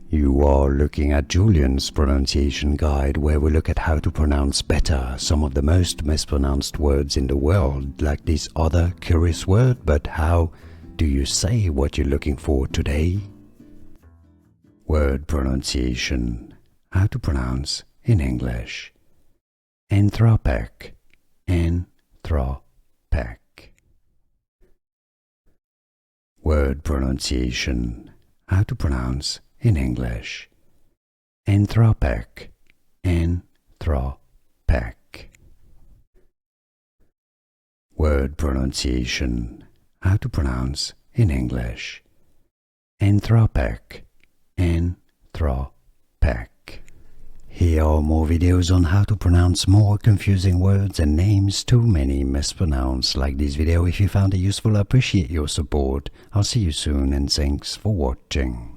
You are looking at Julian's pronunciation guide, where we look at how to pronounce better some of the most mispronounced words in the world, like this other curious word. But how do you say what you're looking for today? Word pronunciation. How to pronounce in English. Anthropic. Anthropic. Word pronunciation. How to pronounce in English. Anthropic. Anthropic. Word pronunciation. How to pronounce in English. Anthropic. Anthropic. Here are more videos on how to pronounce more confusing words and names too many mispronounced. Like this video if you found it useful. I appreciate your support. I'll see you soon and thanks for watching.